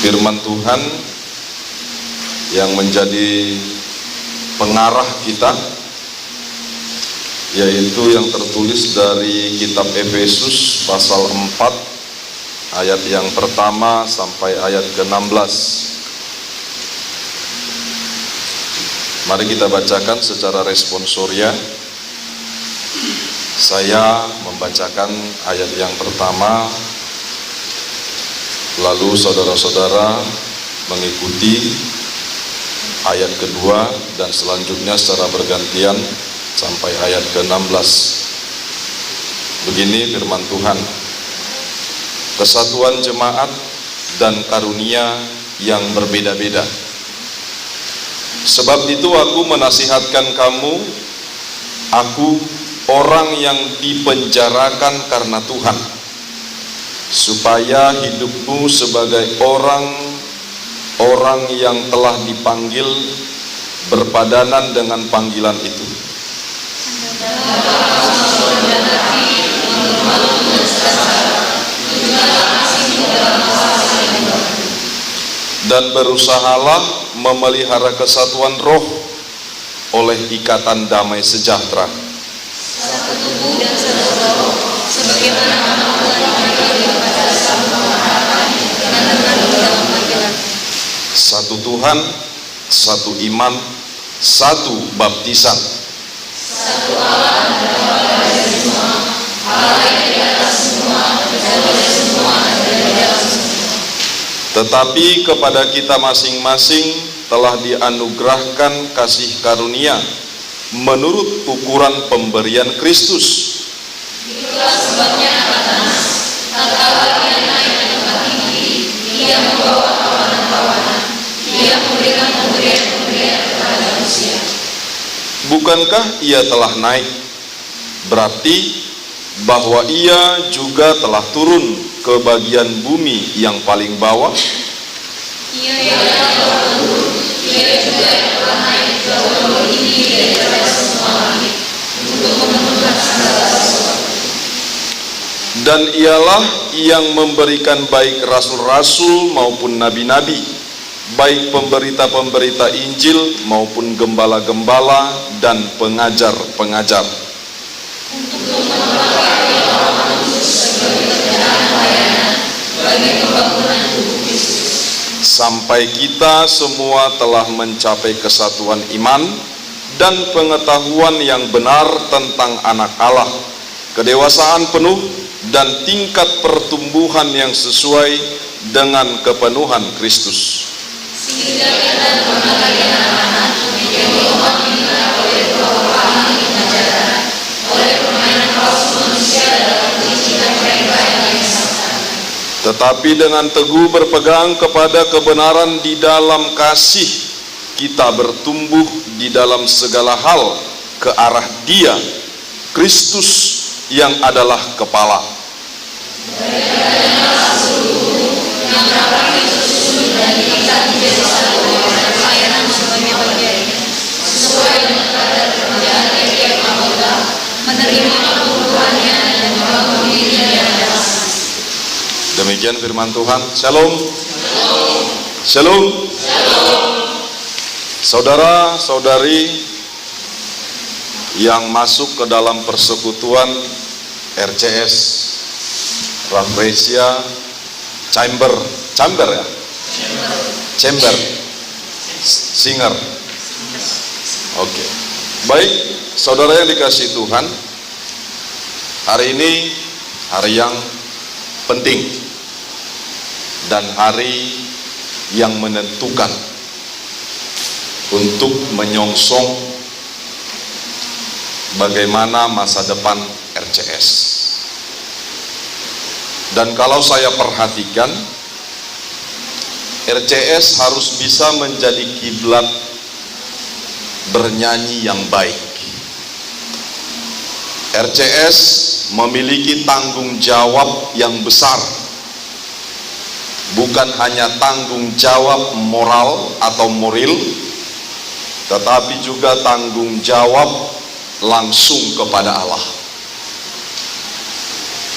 firman Tuhan yang menjadi pengarah kita, yaitu yang tertulis dari kitab Efesus pasal 4 ayat yang pertama sampai ayat ke-16. Mari kita bacakan secara responsoria. Saya membacakan ayat yang pertama, lalu saudara-saudara mengikuti ayat kedua, dan selanjutnya secara bergantian sampai ayat ke-16. Begini firman Tuhan: kesatuan jemaat dan karunia yang berbeda-beda. Sebab itu aku menasihatkan kamu, aku orang yang dipenjarakan karena Tuhan, supaya hidupmu sebagai orang yang telah dipanggil berpadanan dengan panggilan itu. Dan berusahalah memelihara kesatuan roh oleh ikatan damai sejahtera. Satu tubuh dan satu roh, sebagaimana Allah telah memanggil kepada satu pengharapan dan terkandung dalam panggilan. Satu Tuhan, satu iman, satu baptisan. Satu Allah dan Bapa dari semua, Allah yang di atas semua dan oleh semua dan dari dalam semua. Tetapi kepada kita masing-masing telah dianugerahkan kasih karunia menurut ukuran pemberian Kristus. Itulah sebabnya katakan, tatkala Ia naik ke tempat tinggi, Ia membawa kawanan-kawanan, Ia memberikan pemberian-pemberian kepada manusia. Bukankah Ia telah naik? Berarti bahwa Ia juga telah turun ke bagian bumi yang paling bawah. Ia yang telah turun, Ia juga yang telah naik jauh lebih tinggi daripada semua langit, untuk menemukan segala sesuatu. Dan Ialah yang memberikan baik rasul-rasul maupun nabi-nabi, baik pemberita-pemberita Injil maupun gembala-gembala dan pengajar-pengajar, Untuk memperbaiki orang khusus sebagai pekerjaan pelayanan bagi pembangunan tubuh Kristus, sampai kita semua telah mencapai kesatuan iman dan pengetahuan yang benar tentang anak Allah, kedewasaan penuh dan tingkat pertumbuhan yang sesuai dengan kepenuhan Kristus. sehingga kita mengenali anak-anak yang diumat kita oleh perubahan pengajaran, oleh permainan palsu manusia dalam kelinci mereka yang menyesatkan. Tetapi dengan teguh berpegang kepada kebenaran di dalam kasih, kita bertumbuh di dalam segala hal ke arah Dia, Kristus yang adalah kepala. Daripadanya seluruh yang rapi tersusun dan diikat menjadi satu oleh pelayanan semuanya bagiannya, sesuai dengan kadar pekerjaan tiap anggota, menerima kebutuhannya dan membangun dirinya di atas. Demikian firman Tuhan. Shalom. Shalom. Saudara-saudari yang masuk ke dalam persekutuan RCS, Rafflesia Chamber ya? Chamber Singer. Oke. Baik, saudara yang dikasihi Tuhan, hari ini hari yang penting dan hari yang menentukan untuk menyongsong bagaimana masa depan RCS. Dan kalau saya perhatikan, RCS harus bisa menjadi kiblat bernyanyi yang baik. RCS memiliki tanggung jawab yang besar, bukan hanya tanggung jawab moral atau moral, tetapi juga tanggung jawab langsung kepada Allah.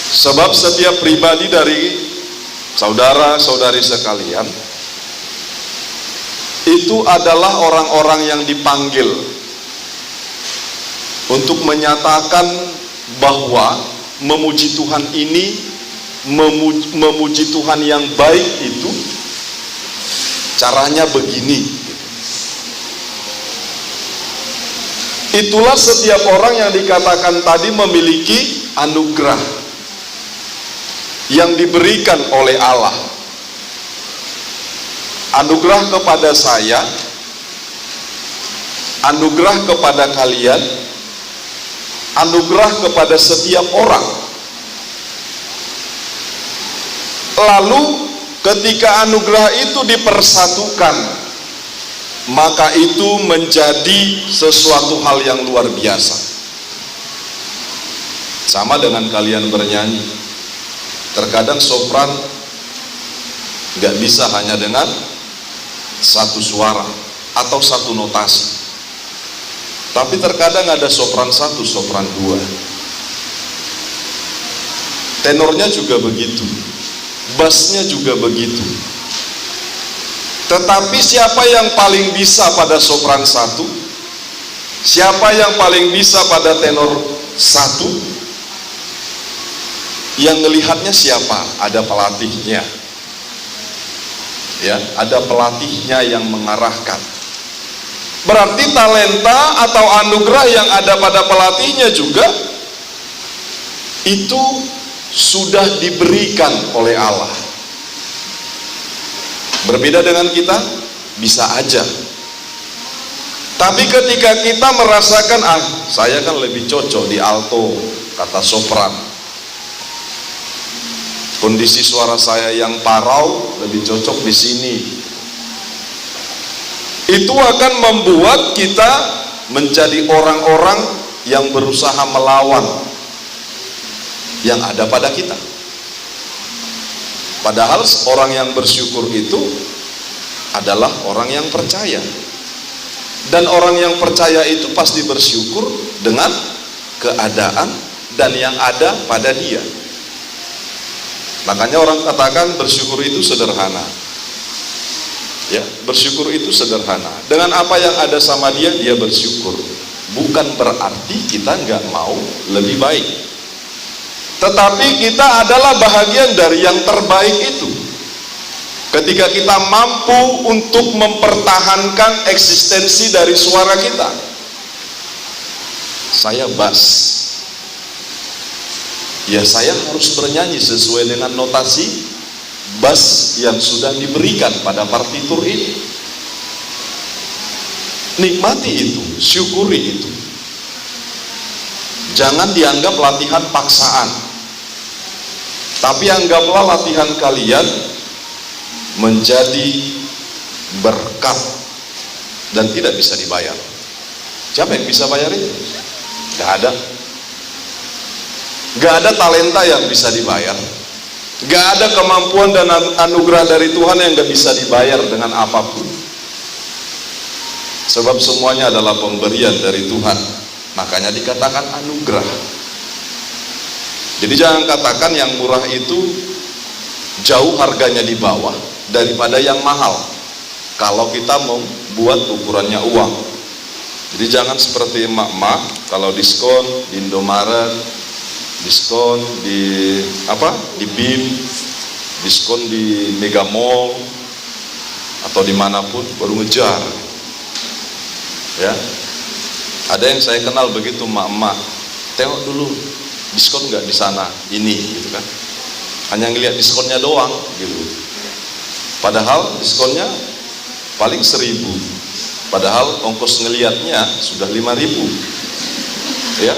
Sebab setiap pribadi dari saudara-saudari sekalian itu adalah orang-orang yang dipanggil untuk menyatakan bahwa memuji Tuhan ini, memuji Tuhan yang baik itu caranya begini. Itulah setiap orang yang dikatakan tadi memiliki anugerah yang diberikan oleh Allah. Anugerah kepada saya, anugerah kepada kalian, anugerah kepada setiap orang. Lalu ketika anugerah itu dipersatukan, maka itu menjadi sesuatu hal yang luar biasa. Sama dengan kalian bernyanyi, terkadang sopran gak bisa hanya dengan satu suara atau satu notasi, tapi terkadang ada sopran satu, sopran dua, tenornya juga begitu, bassnya juga begitu. Tetapi siapa yang paling bisa pada sopran satu, siapa yang paling bisa pada tenor satu, yang melihatnya siapa? Ada pelatihnya, ya, ada pelatihnya yang mengarahkan. Berarti talenta atau anugerah yang ada pada pelatihnya juga itu sudah diberikan oleh Allah. Berbeda dengan kita, bisa aja. Tapi ketika kita merasakan, saya kan lebih cocok di alto, kata sopran, kondisi suara saya yang parau lebih cocok di sini, itu akan membuat kita menjadi orang-orang yang berusaha melawan yang ada pada kita. Padahal orang yang bersyukur itu adalah orang yang percaya, dan orang yang percaya itu pasti bersyukur dengan keadaan dan yang ada pada dia. Makanya orang katakan bersyukur itu sederhana. Ya, bersyukur itu sederhana. Dengan apa yang ada sama dia, dia bersyukur. Bukan berarti kita nggak mau lebih baik, tetapi kita adalah bahagian dari yang terbaik itu. Ketika kita mampu untuk mempertahankan eksistensi dari suara kita. Saya bass, ya saya harus bernyanyi sesuai dengan notasi bass yang sudah diberikan pada partitur ini. Nikmati itu, syukuri itu. Jangan dianggap latihan paksaan, tapi anggaplah latihan kalian menjadi berkat dan tidak bisa dibayar. Siapa yang bisa bayar itu? Gak ada. Gak ada talenta yang bisa dibayar. Gak ada kemampuan dan anugerah dari Tuhan yang gak bisa dibayar dengan apapun. Sebab semuanya adalah pemberian dari Tuhan. Makanya dikatakan anugerah. Jadi jangan katakan yang murah itu jauh harganya di bawah daripada yang mahal, kalau kita mau buat ukurannya uang. Jadi jangan seperti emak-emak kalau diskon di Indomaret, diskon di di BIM, diskon di Mega Mall atau dimanapun baru ngejar. Ya, ada yang saya kenal begitu, emak-emak, tengok dulu diskon nggak di sana ini, gitu kan? Hanya ngelihat diskonnya doang, gitu. Padahal diskonnya paling 1.000, padahal ongkos ngelihatnya sudah 5.000. Ya,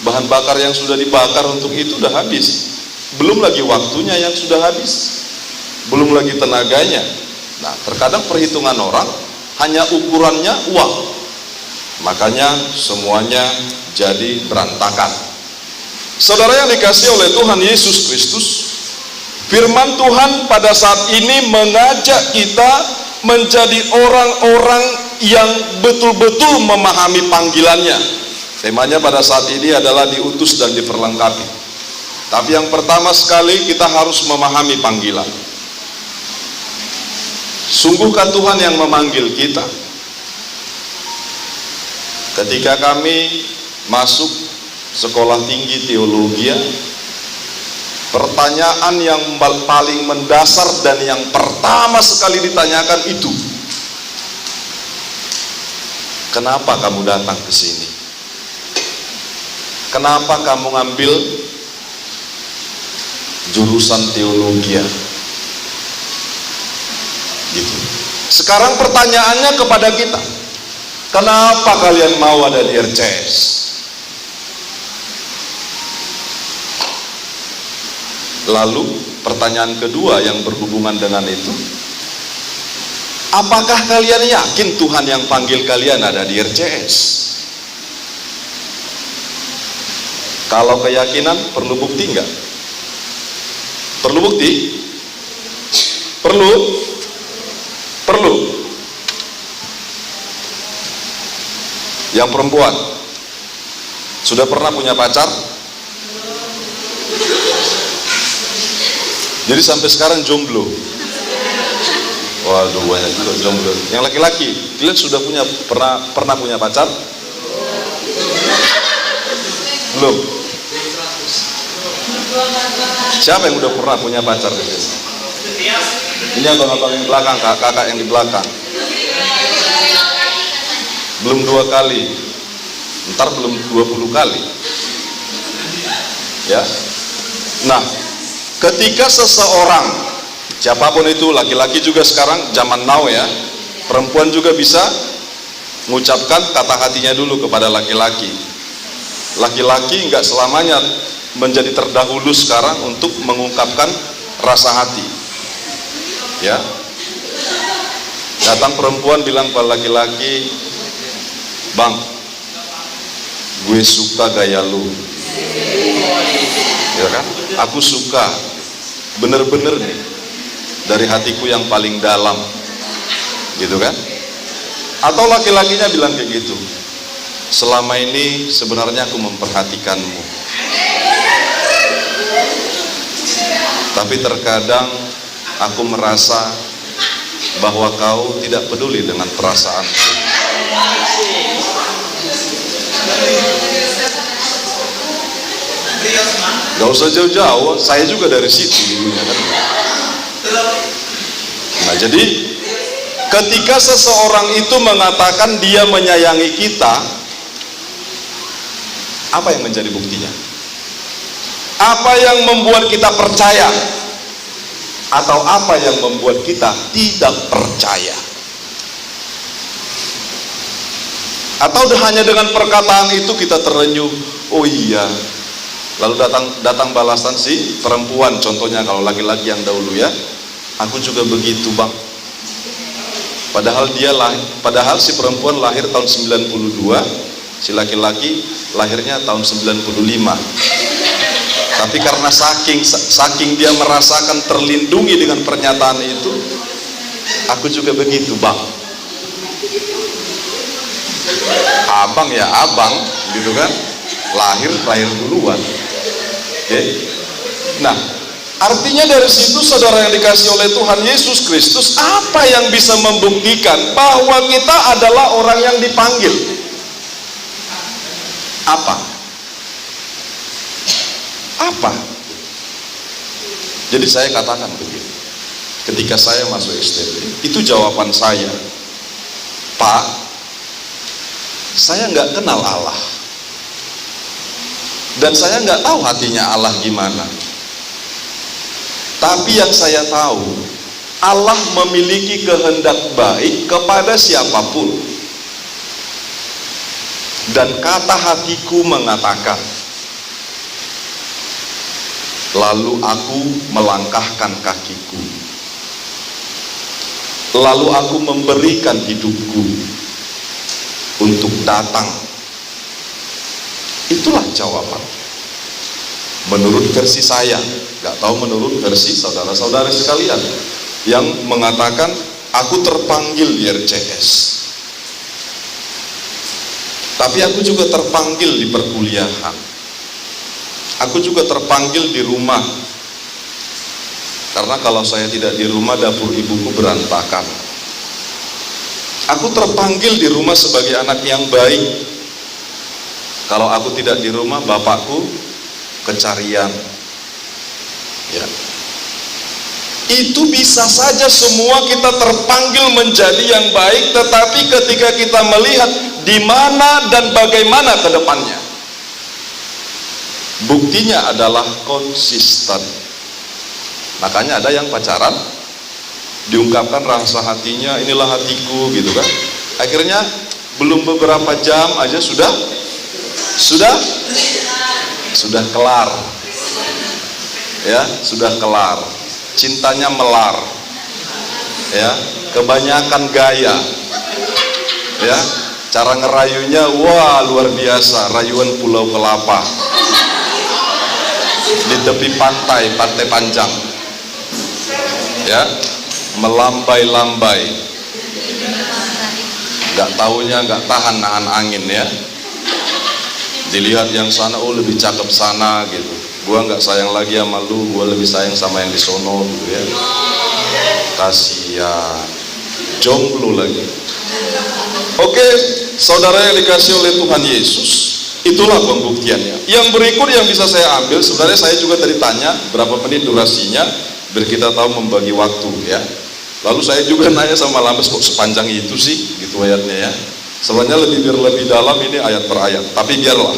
bahan bakar yang sudah dibakar untuk itu udah habis, belum lagi waktunya yang sudah habis, belum lagi tenaganya. Nah, terkadang perhitungan orang hanya ukurannya uang, makanya semuanya jadi berantakan. Saudara yang dikasihi oleh Tuhan Yesus Kristus, firman Tuhan pada saat ini mengajak kita menjadi orang-orang yang betul-betul memahami panggilannya. Temanya pada saat ini adalah diutus dan diperlengkapi. Tapi yang pertama sekali kita harus memahami panggilan. Sungguhkah Tuhan yang memanggil kita? Ketika kami masuk sekolah tinggi teologi, pertanyaan yang paling mendasar dan yang pertama sekali ditanyakan itu, kenapa kamu datang ke sini? Kenapa kamu ngambil jurusan teologi? Gitu. Sekarang pertanyaannya kepada kita, kenapa kalian mau ada di RCS? Lalu pertanyaan kedua yang berhubungan dengan itu, apakah kalian yakin Tuhan yang panggil kalian ada di RCS? Kalau keyakinan perlu bukti enggak? Perlu bukti? Perlu? Perlu. Yang perempuan sudah pernah punya pacar? Jadi sampai sekarang jomblo. Waduh, banyak juga jomblo. Yang laki-laki, kalian sudah pernah punya pacar? Belum. Siapa yang udah pernah punya pacar di sini? Ini abang-abang yang di belakang, kakak yang di belakang. Belum 2 kali, ntar belum 20 kali. Ya. Nah, ketika seseorang, siapapun itu, laki-laki juga sekarang zaman now ya, perempuan juga bisa mengucapkan kata hatinya dulu kepada laki-laki. Laki-laki nggak selamanya menjadi terdahulu sekarang untuk mengungkapkan rasa hati. Ya, datang perempuan bilang pada laki-laki, bang, gue suka gaya lu, ya kan? Aku suka, bener-bener nih, dari hatiku yang paling dalam, gitu kan? Atau laki-lakinya bilang kayak gitu, selama ini sebenarnya aku memperhatikanmu, tapi terkadang aku merasa bahwa kau tidak peduli dengan perasaanku. Gak usah jauh-jauh, saya juga dari situ. Nah, jadi ketika seseorang itu mengatakan dia menyayangi kita, apa yang menjadi buktinya? Apa yang membuat kita percaya? Atau apa yang membuat kita tidak percaya? Atau hanya dengan perkataan itu kita terenyuh, oh iya, lalu datang balasan si perempuan, contohnya kalau laki-laki yang dahulu ya, aku juga begitu bang. Padahal si perempuan lahir tahun 92, si laki-laki lahirnya tahun 95. Tapi karena saking dia merasakan terlindungi dengan pernyataan itu, aku juga begitu bang. Abang ya abang, gitu kan? Lahir duluan. Oke? Nah, artinya dari situ saudara yang dikasih oleh Tuhan Yesus Kristus, apa yang bisa membuktikan bahwa kita adalah orang yang dipanggil? Apa? Jadi saya katakan begini, ketika saya masuk STB, itu jawaban saya, Pak, saya nggak kenal Allah, dan saya nggak tahu hatinya Allah gimana. Tapi yang saya tahu, Allah memiliki kehendak baik kepada siapapun. Dan kata hatiku mengatakan, lalu aku melangkahkan kakiku, lalu aku memberikan hidupku untuk datang. Itulah jawaban menurut versi saya, gak tahu menurut versi saudara-saudara sekalian yang mengatakan aku terpanggil di RCS, tapi aku juga terpanggil di perkuliahan, aku juga terpanggil di rumah, karena kalau saya tidak di rumah dapur ibuku berantakan. Aku terpanggil di rumah sebagai anak yang baik. Kalau aku tidak di rumah, bapakku kecarian. Ya. Itu bisa saja semua kita terpanggil menjadi yang baik, tetapi ketika kita melihat di mana dan bagaimana ke depannya, buktinya adalah konsisten. Makanya ada yang pacaran, diungkapkan rasa hatinya, inilah hatiku gitu kan. Akhirnya belum beberapa jam aja sudah kelar. Ya, sudah kelar. Cintanya melar. Ya, kebanyakan gaya. Ya, cara ngerayunya wah luar biasa, rayuan Pulau Kelapa. Di tepi pantai Panjang. Ya, melambai-lambai, nggak taunya nggak tahan nahan angin ya. Dilihat yang sana, oh lebih cakep sana gitu. Gua nggak sayang lagi sama lu, gua lebih sayang sama yang di sono gitu ya. Kasihan, jomblo lagi. Oke, saudara yang dikasih oleh Tuhan Yesus, itulah pembuktiannya. Yang berikut yang bisa saya ambil, sebenarnya saya juga tadi tanya berapa menit durasinya, biar kita tahu membagi waktu ya. Lalu saya juga nanya sama Lambes, kok sepanjang itu sih gitu ayatnya ya. Sebenarnya biar lebih dalam ini ayat per ayat, tapi biarlah.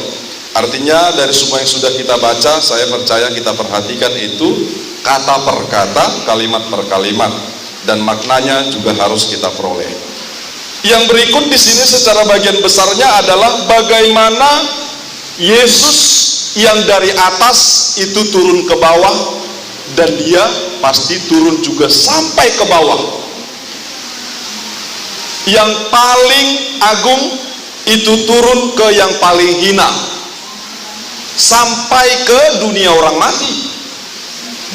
Artinya dari semua yang sudah kita baca, saya percaya kita perhatikan itu kata per kata, kalimat per kalimat, dan maknanya juga harus kita peroleh. Yang berikut di sini secara bagian besarnya adalah bagaimana Yesus yang dari atas itu turun ke bawah, dan dia pasti turun juga sampai ke bawah. Yang paling agung itu turun ke yang paling hina, sampai ke dunia orang mati.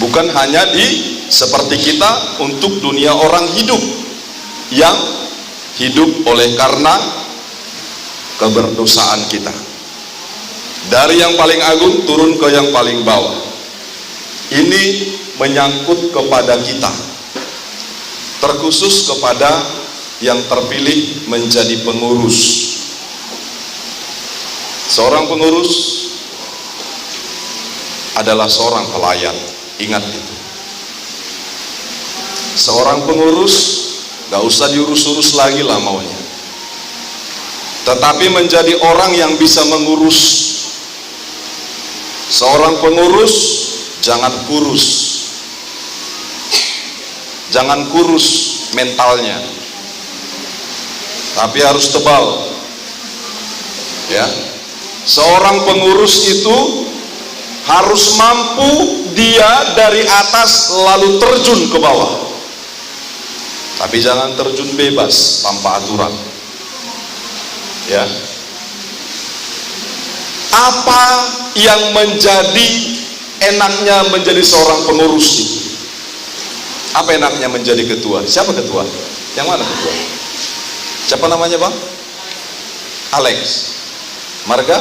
Bukan hanya seperti kita untuk dunia orang hidup, yang hidup oleh karena keberdosaan kita. Dari yang paling agung turun ke yang paling bawah. Ini menyangkut kepada kita, terkhusus kepada yang terpilih menjadi pengurus. Seorang pengurus adalah seorang pelayan, ingat itu. Seorang pengurus gak usah diurus-urus lagi lah maunya, tetapi menjadi orang yang bisa mengurus. Seorang pengurus jangan kurus mentalnya, tapi harus tebal ya. Seorang pengurus itu harus mampu dia dari atas lalu terjun ke bawah, tapi jangan terjun bebas tanpa aturan ya. Apa yang menjadi enaknya menjadi seorang pengurus ini? Apa enaknya menjadi ketua? Siapa ketua? Yang mana ketua? Siapa namanya Bang? Alex Marga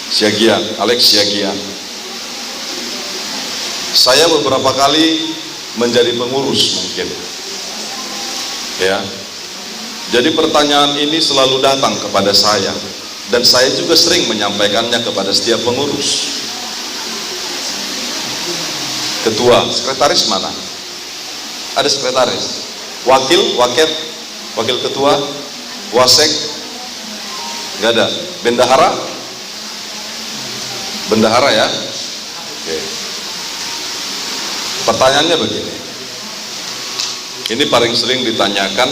Siagian. Alex Siagian. Saya beberapa kali menjadi pengurus mungkin ya. Jadi pertanyaan ini selalu datang kepada saya, dan saya juga sering menyampaikannya kepada setiap pengurus. Ketua, sekretaris mana? Ada sekretaris, wakil ketua, wasek, nggak ada. Bendahara ya. Oke. Pertanyaannya begini, ini paling sering ditanyakan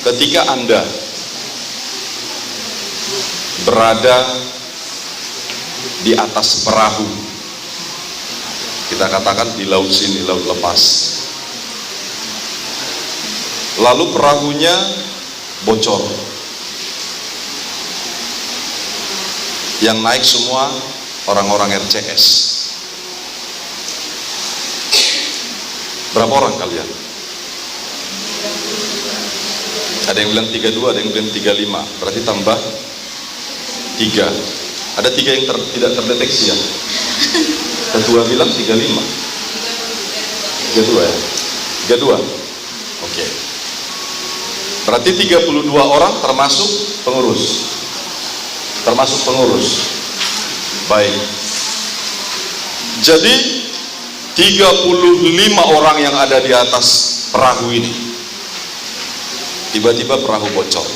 ketika Anda berada di atas perahu, kita katakan di laut sini, laut lepas, lalu perahunya bocor, yang naik semua orang-orang RCS. Berapa orang kalian? Ada yang bilang 32, ada yang bilang 35, berarti tambah 3. Ada 3 yang tidak terdeteksi ya. Ketua bilang 35. 32 ya? 32. Oke. Berarti 32 orang termasuk pengurus. Termasuk pengurus. Baik. Jadi 35 orang yang ada di atas perahu ini. Tiba-tiba perahu bocor.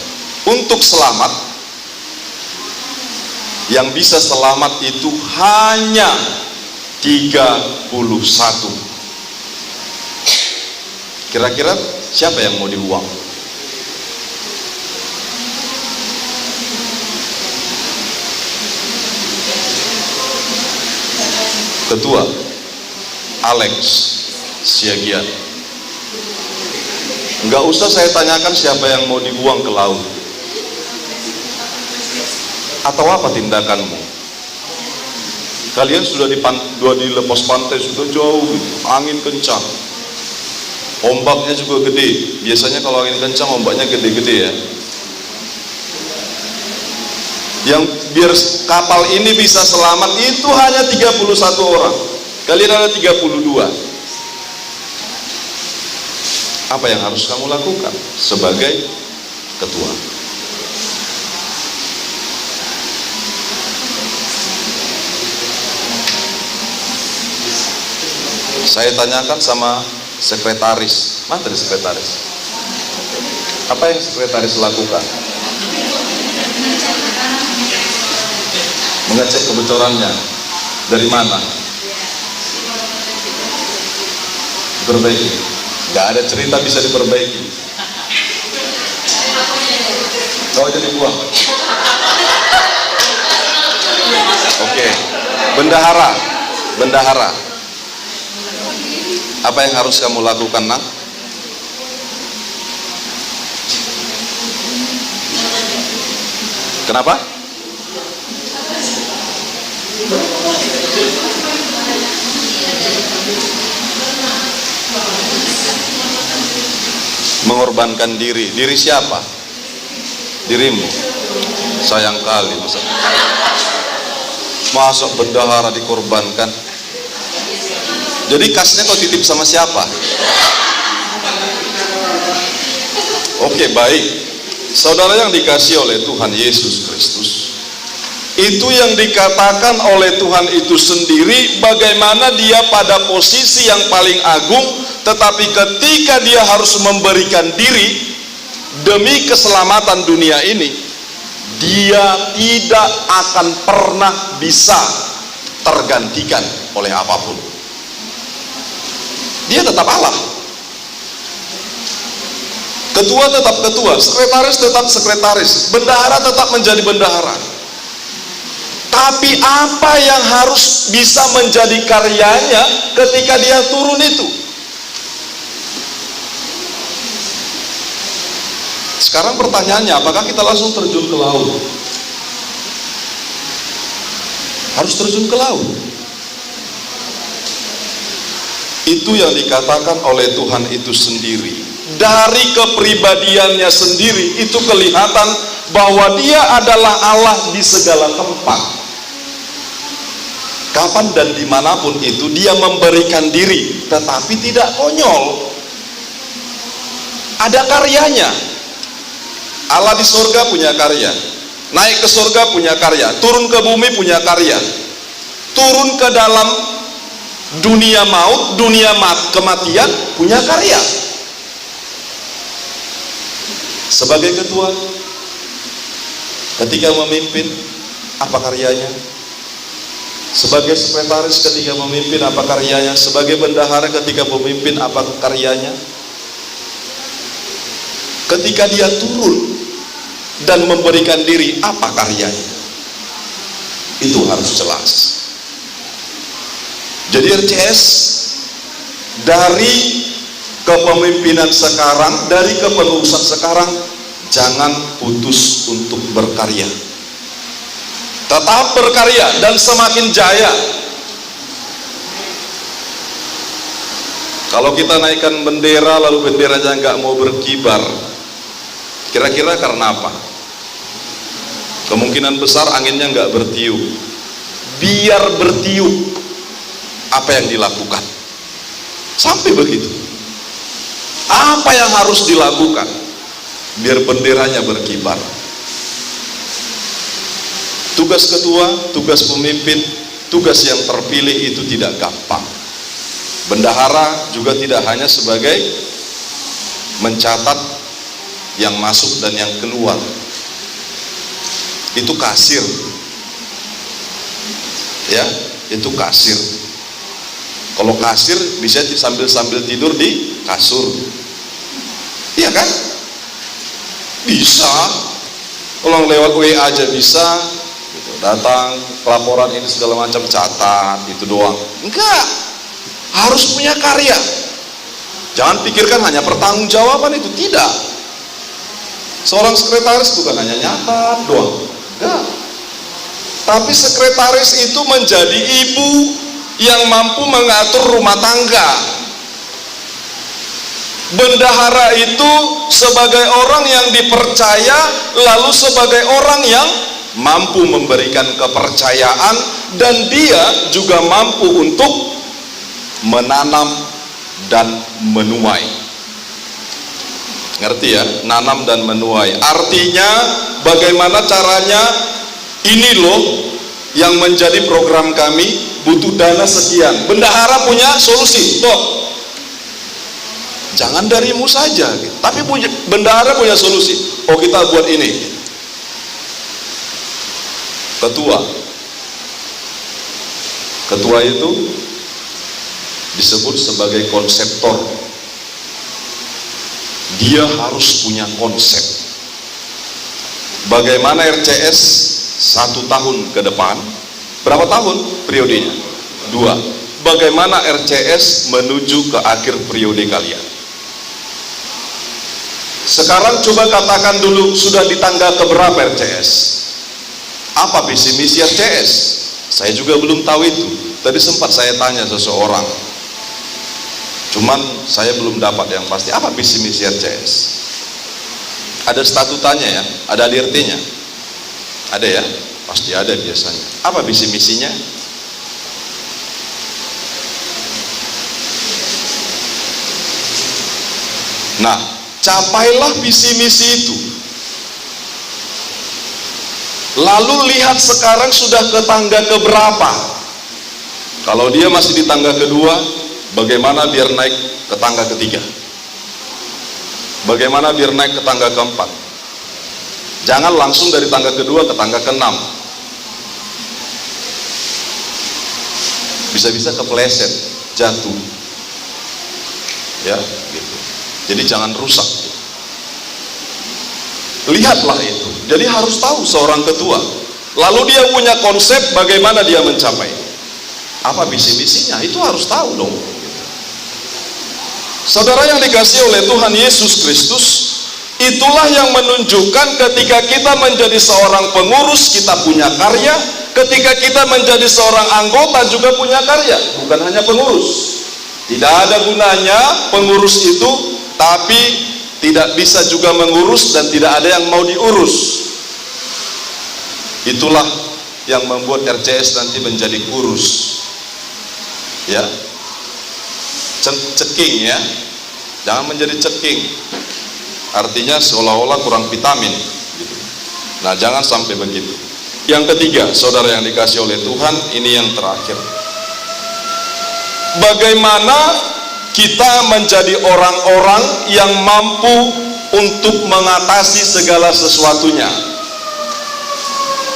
Untuk selamat, yang bisa selamat itu hanya 31. Kira-kira siapa yang mau dibuang? Ketua Alex Siagian. Enggak usah saya tanyakan siapa yang mau dibuang ke laut. Atau apa tindakanmu? Kalian sudah dilepas pantai, sudah jauh, angin kencang, ombaknya juga gede. Biasanya kalau angin kencang ombaknya gede-gede ya. Yang biar kapal ini bisa selamat itu hanya 31 orang. Kalian ada 32. Apa yang harus kamu lakukan sebagai ketua? Saya tanyakan sama sekretaris. Mana tadi sekretaris? Apa yang sekretaris lakukan? Mengecek kebocorannya. Dari mana? Diperbaiki. Gak ada cerita bisa diperbaiki. Kau jadi buang. Oke. Bendahara. Apa yang harus kamu lakukan, Nak? Kenapa? Mengorbankan diri. Diri siapa? Dirimu. Sayang kali masa bendahara dikorbankan. Jadi kasnya kau titip sama siapa? Oke, baik. Saudara yang dikasihi oleh Tuhan Yesus Kristus, itu yang dikatakan oleh Tuhan itu sendiri, bagaimana dia pada posisi yang paling agung, tetapi ketika dia harus memberikan diri demi keselamatan dunia ini, dia tidak akan pernah bisa tergantikan oleh apapun. Dia tetap Allah. Ketua tetap ketua, sekretaris tetap sekretaris, bendahara tetap menjadi bendahara. Tapi apa yang harus bisa menjadi karyanya ketika dia turun itu? Sekarang pertanyaannya, apakah kita langsung terjun ke laut? Harus terjun ke laut. Itu yang dikatakan oleh Tuhan itu sendiri. Dari kepribadiannya sendiri itu kelihatan bahwa dia adalah Allah di segala tempat. Kapan dan dimanapun itu dia memberikan diri, tetapi tidak konyol. Ada karyanya. Allah di surga punya karya, naik ke surga punya karya, turun ke bumi punya karya, turun ke dalam dunia maut, kematian punya karya. Sebagai ketua, ketika memimpin, apa karyanya? Sebagai sekretaris ketika memimpin, apa karyanya? Sebagai bendahara ketika memimpin, apa karyanya? Ketika dia turun dan memberikan diri, apa karyanya? Itu harus jelas. Jadi RCS dari kepemimpinan sekarang, dari kepengurusan sekarang, jangan putus untuk berkarya. Tetap berkarya dan semakin jaya. Kalau kita naikkan bendera lalu benderanya nggak mau berkibar, kira-kira karena apa? Kemungkinan besar anginnya nggak bertiup. Biar bertiup, apa yang dilakukan? Sampai begitu. Apa yang harus dilakukan? biar benderanya berkibar. Tugas ketua, tugas pemimpin, tugas yang terpilih itu tidak gampang. Bendahara juga tidak hanya sebagai mencatat yang masuk dan yang keluar. Itu kasir. Ya, itu kasir. Kalau kasir bisa sambil tidur di kasur. Iya kan? Bisa. Kalau lewat WA aja bisa. Gitu. Datang laporan ini segala macam, catat itu doang. Enggak. Harus punya karya. Jangan pikirkan hanya pertanggungjawaban itu, tidak. Seorang sekretaris bukan hanya nyatat doang. Enggak. Tapi sekretaris itu menjadi ibu yang mampu mengatur rumah tangga. Bendahara itu sebagai orang yang dipercaya, lalu sebagai orang yang mampu memberikan kepercayaan, dan dia juga mampu untuk menanam dan menuai. Ngerti ya? Nanam dan menuai. Artinya bagaimana caranya? Ini loh yang menjadi program kami, butuh dana sekian. Bendahara punya solusi, toh. Jangan darimu saja, tapi bendahara punya solusi. Oh, kita buat ini. Ketua itu disebut sebagai konseptor. Dia harus punya konsep. Bagaimana RCS 1 tahun ke depan? Berapa tahun periodenya? 2. Bagaimana RCS menuju ke akhir periode kalian? Sekarang coba katakan dulu, sudah di tangga keberapa RCS? Apa visi misi RCS? Saya juga belum tahu itu. Tadi sempat saya tanya seseorang, cuman saya belum dapat yang pasti. Apa visi misi RCS? Ada statutanya ya, ada ADRT-nya. Ada ya? Pasti ada biasanya. Apa visi misinya? Nah, capailah visi misi itu. Lalu lihat sekarang sudah ke tangga keberapa. Kalau dia masih di tangga kedua, bagaimana biar naik ke tangga ketiga? Bagaimana biar naik ke tangga keempat? Jangan langsung dari tangga kedua ke tangga keenam. Bisa-bisa kepleset, jatuh. Ya, gitu. Jadi jangan rusak. Lihatlah itu. Jadi harus tahu seorang ketua. Lalu dia punya konsep bagaimana dia mencapai. Apa visi misinya? Itu harus tahu dong. Saudara yang dikasihi oleh Tuhan Yesus Kristus, itulah yang menunjukkan ketika kita menjadi seorang pengurus, kita punya karya. Ketika kita menjadi seorang anggota juga punya karya, bukan hanya pengurus. Tidak ada gunanya pengurus itu tapi tidak bisa juga mengurus dan tidak ada yang mau diurus. Itulah yang membuat RCS nanti menjadi kurus. Ya, ceking ya, jangan menjadi ceking. Artinya seolah-olah kurang vitamin. Nah, jangan sampai begitu. Yang ketiga, saudara yang dikasih oleh Tuhan, ini yang terakhir. Bagaimana kita menjadi orang-orang yang mampu untuk mengatasi segala sesuatunya.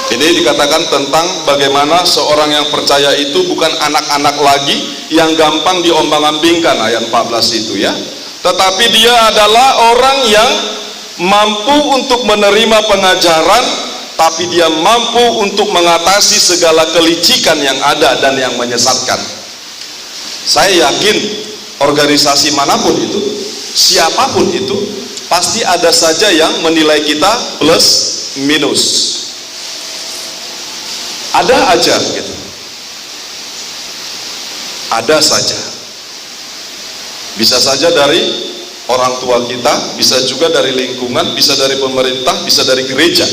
Ini dikatakan tentang bagaimana seorang yang percaya itu bukan anak-anak lagi yang gampang diombang-ambingkan, ayat 14 itu ya. Tetapi dia adalah orang yang mampu untuk menerima pengajaran, tapi dia mampu untuk mengatasi segala kelicikan yang ada dan yang menyesatkan. Saya yakin organisasi manapun itu, siapapun itu, pasti ada saja yang menilai kita plus minus. Ada aja gitu. Ada saja. Bisa saja dari orang tua kita, bisa juga dari lingkungan, bisa dari pemerintah, bisa dari gereja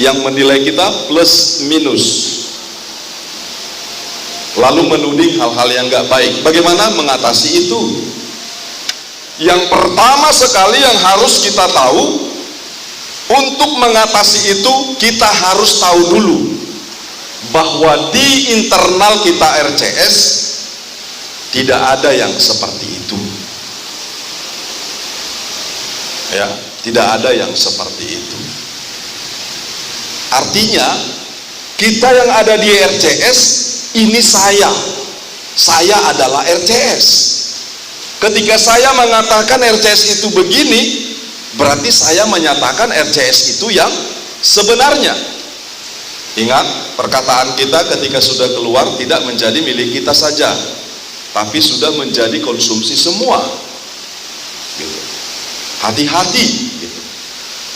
yang menilai kita plus minus, lalu menuding hal-hal yang gak baik. Bagaimana mengatasi itu? Yang pertama sekali yang harus kita tahu, untuk mengatasi itu kita harus tahu dulu bahwa di internal kita RCS tidak ada yang seperti itu. Ya, tidak ada yang seperti itu. Artinya kita yang ada di RCS ini saya adalah RCS. Ketika saya mengatakan RCS itu begini, berarti saya menyatakan RCS itu yang sebenarnya. Ingat, perkataan kita ketika sudah keluar tidak menjadi milik kita saja, tapi sudah menjadi konsumsi semua. Gitu. Hati-hati. Gitu.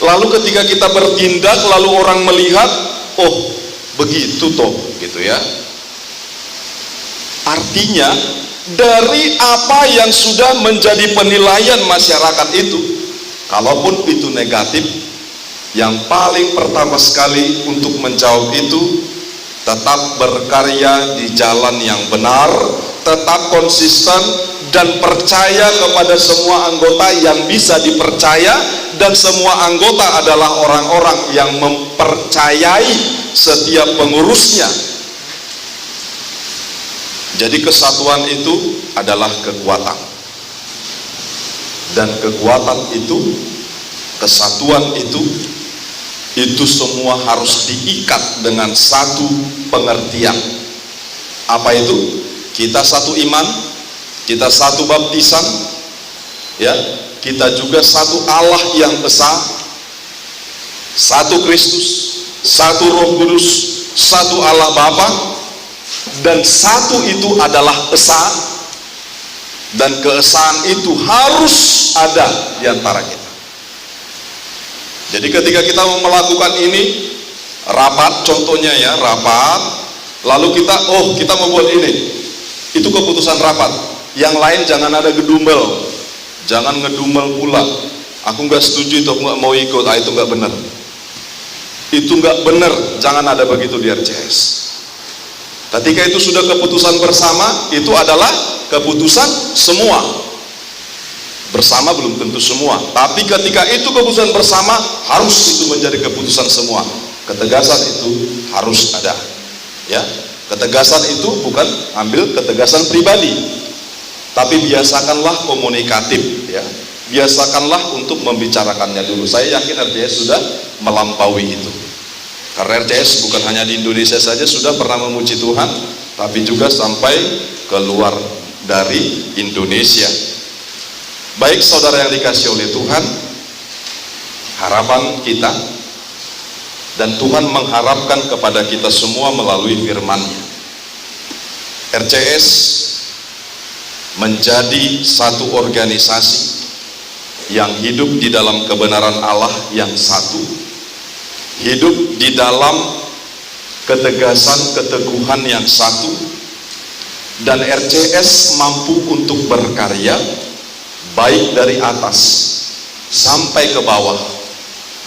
Lalu ketika kita bertindak, lalu orang melihat, oh begitu toh, gitu ya. Artinya dari apa yang sudah menjadi penilaian masyarakat itu, kalaupun itu negatif, yang paling pertama sekali untuk menjawab itu, tetap berkarya di jalan yang benar, tetap konsisten dan percaya kepada semua anggota yang bisa dipercaya, dan semua anggota adalah orang-orang yang mempercayai setiap pengurusnya. Jadi kesatuan itu adalah kekuatan, dan kekuatan itu, kesatuan itu semua harus diikat dengan satu pengertian. Apa itu? Kita satu iman, kita satu baptisan, ya, kita juga satu Allah yang esa, satu Kristus, satu Roh Kudus, satu Allah Bapa, dan satu itu adalah esa, dan keesaan itu harus ada di antara kita. Jadi ketika kita melakukan ini, rapat contohnya ya, rapat, lalu kita mau buat ini, itu keputusan rapat. Yang lain jangan ada gedumel, jangan ngedumel pula. Aku nggak setuju itu, aku nggak mau ikut, itu nggak benar. Itu nggak benar, jangan ada begitu di RCS. Ketika itu sudah keputusan bersama, itu adalah keputusan semua. Bersama belum tentu semua, tapi ketika itu keputusan bersama, harus itu menjadi keputusan semua. Ketegasan itu harus ada, ya. Ketegasan itu bukan ambil ketegasan pribadi, tapi biasakanlah komunikatif, ya. Biasakanlah untuk membicarakannya dulu. Saya yakin RCS sudah melampaui itu. Karena RCS bukan hanya di Indonesia saja sudah pernah memuji Tuhan, tapi juga sampai keluar dari Indonesia. Baik saudara yang dikasih oleh Tuhan, harapan kita, dan Tuhan mengharapkan kepada kita semua melalui firman-Nya. RCS menjadi satu organisasi yang hidup di dalam kebenaran Allah yang satu, hidup di dalam ketegasan keteguhan yang satu, dan RCS mampu untuk berkarya baik dari atas sampai ke bawah,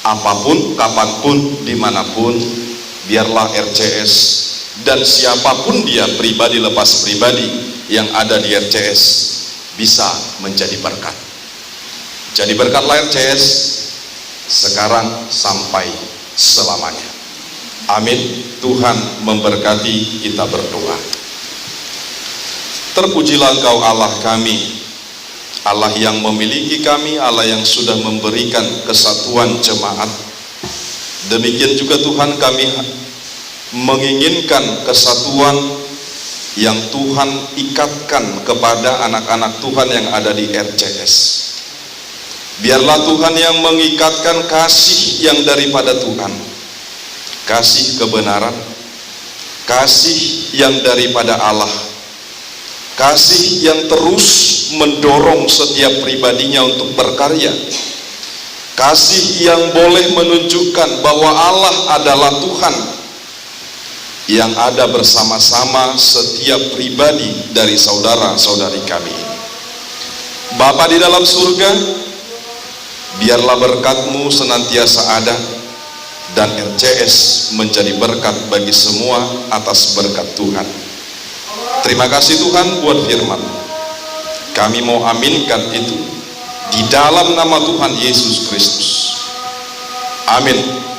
apapun, kapanpun, dimanapun. Biarlah RCS dan siapapun dia, pribadi lepas pribadi yang ada di RCS, bisa menjadi berkat. Jadi berkatlah RCS sekarang sampai selamanya. Amin. Tuhan memberkati. Kita berdoa. Terpujilah Engkau Allah kami, Allah yang memiliki kami, Allah yang sudah memberikan kesatuan jemaat. Demikian juga Tuhan, kami menginginkan kesatuan yang Tuhan ikatkan kepada anak-anak Tuhan yang ada di RCS. Biarlah Tuhan yang mengikatkan kasih yang daripada Tuhan, kasih kebenaran, kasih yang daripada Allah, kasih yang terus mendorong setiap pribadinya untuk berkarya, kasih yang boleh menunjukkan bahwa Allah adalah Tuhan yang ada bersama-sama setiap pribadi dari saudara-saudari kami ini. Bapa di dalam surga, biarlah berkat-Mu senantiasa ada, dan RCS menjadi berkat bagi semua atas berkat Tuhan. Terima kasih Tuhan buat firman. Kami mau aminkan itu di dalam nama Tuhan Yesus Kristus. Amin.